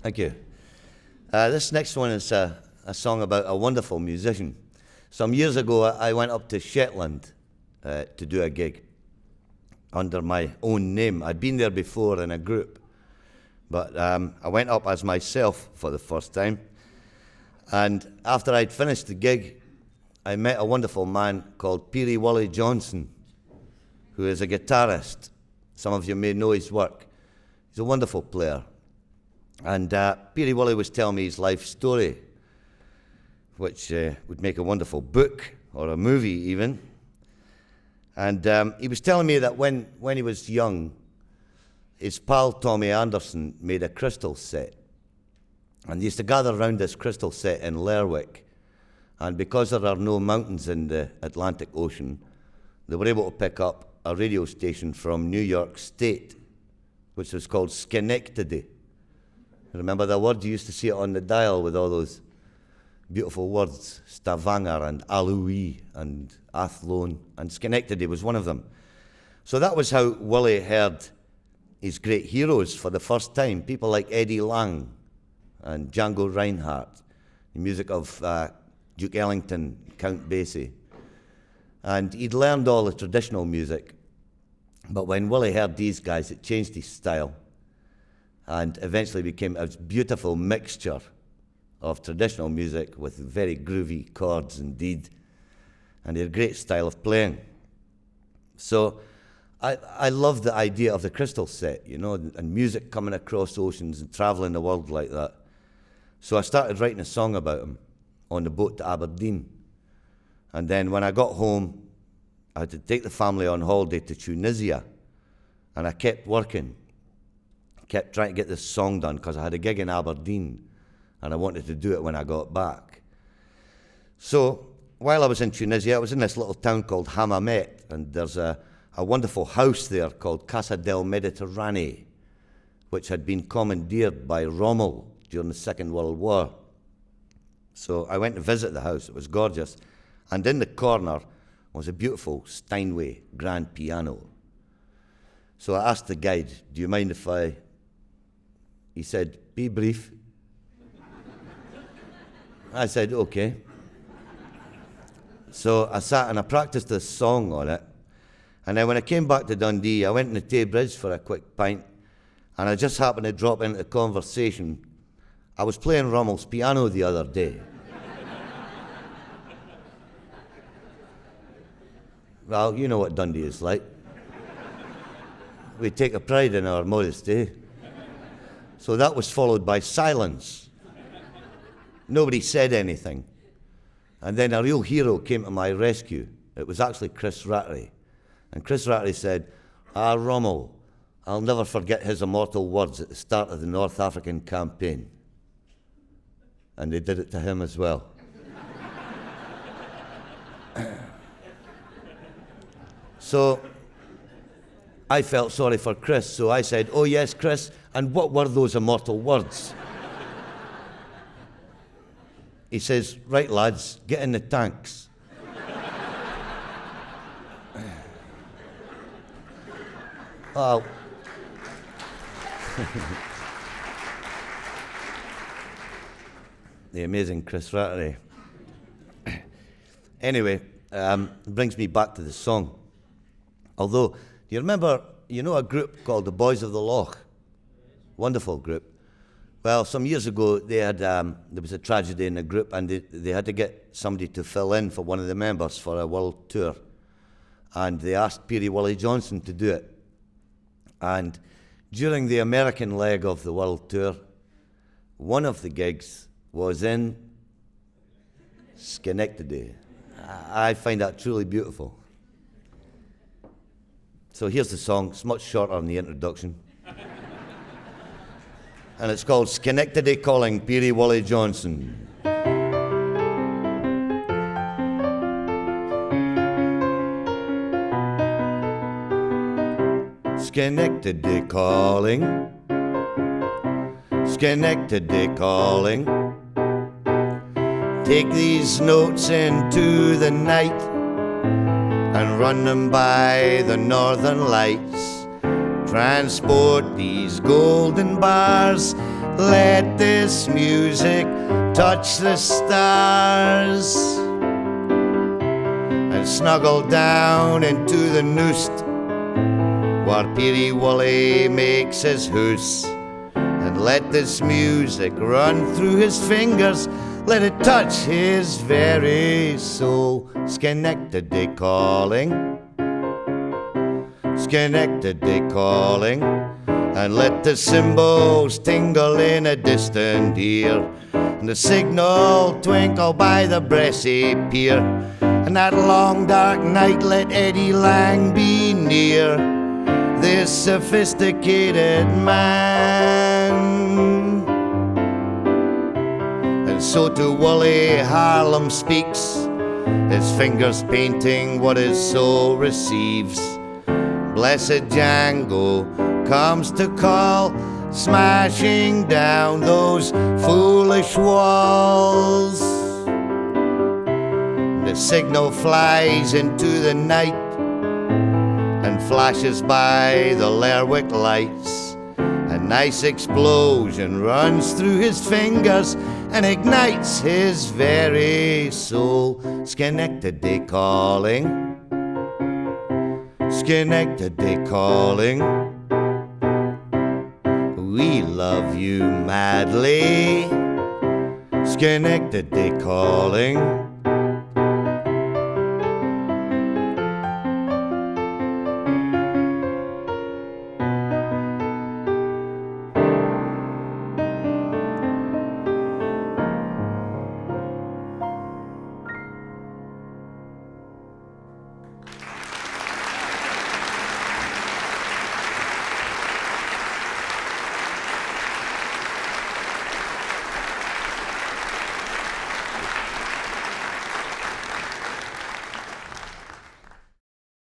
Thank you. This next one is a song about a wonderful musician. Some years ago, I went up to Shetland to do a gig under my own name. I'd been there before in a group, but I went up as myself for the first time. And after I'd finished the gig, I met a wonderful man called Peerie Willie Johnson, who is a guitarist. Some of you may know his work. He's a wonderful player. And Peerie Willie was telling me his life story, which would make a wonderful book or a movie even. And he was telling me that when he was young, his pal Tommy Anderson made a crystal set. And they used to gather around this crystal set in Lerwick. And because there are no mountains in the Atlantic Ocean, they were able to pick up a radio station from New York State, which was called Schenectady. Remember that word? You used to see it on the dial with all those beautiful words, Stavanger and Alui and Athlone, and Schenectady was one of them. So that was how Willie heard his great heroes for the first time, people like Eddie Lang and Django Reinhardt, the music of Duke Ellington, Count Basie. And he'd learned all the traditional music, but when Willie heard these guys, it changed his style and eventually became a beautiful mixture of traditional music with very groovy chords indeed, and he had a great style of playing. So I love the idea of the crystal set, you know, and music coming across oceans and traveling the world like that. So I started writing a song about him on the boat to Aberdeen. And then when I got home, I had to take the family on holiday to Tunisia, and I kept working. Kept trying to get this song done because I had a gig in Aberdeen and I wanted to do it when I got back. So while I was in Tunisia, I was in this little town called Hammamet, and there's a wonderful house there called Casa del Mediterraneo, which had been commandeered by Rommel during the Second World War. So I went to visit the house. It was gorgeous. And in the corner was a beautiful Steinway grand piano. So I asked the guide, do you mind if I... He said, be brief. I said, okay. So I sat and I practiced this song on it. And then when I came back to Dundee, I went in the Tay Bridge for a quick pint, and I just happened to drop into the conversation. I was playing Rommel's piano the other day. Well, you know what Dundee is like. We take a pride in our modesty. So that was followed by silence. Nobody said anything. And then a real hero came to my rescue. It was actually Chris Rattery. And Chris Rattery said, Rommel, I'll never forget his immortal words at the start of the North African campaign. And they did it to him as well. So I felt sorry for Chris, so I said, oh yes, Chris, and what were those immortal words? He says, right lads, get in the tanks. Well, the amazing Chris Rattery. Anyway, it brings me back to the song. Although, do you remember, you know a group called the Boys of the Loch? Wonderful group. Well, some years ago, they had there was a tragedy in the group, and they had to get somebody to fill in for one of the members for a world tour. And they asked Peerie Willie Johnson to do it. And during the American leg of the world tour, one of the gigs was in Schenectady. I find that truly beautiful. So here's the song. It's much shorter than the introduction. And it's called Schenectady Calling, Peerie Willie Johnson. Schenectady calling, Schenectady calling. Take these notes into the night and run them by the northern lights. Transport these golden bars let this music touch the stars, and snuggle down into the noost where Peerie Willie makes his hoose, and let this music run through his fingers, let it touch his very soul. Schenectady calling, Schenectady calling, and let the cymbals tingle in a distant ear, and the signal twinkle by the Bressy pier, and that long dark night let Eddie Lang be near, this sophisticated man. And so to Willie Harlem speaks, his fingers painting what his soul receives. Blessed Django comes to call, smashing down those foolish walls. The signal flies into the night and flashes by the Lerwick lights. A nice explosion runs through his fingers and ignites his very soul. Schenectady calling, Schenectady calling, we love you madly. Schenectady calling.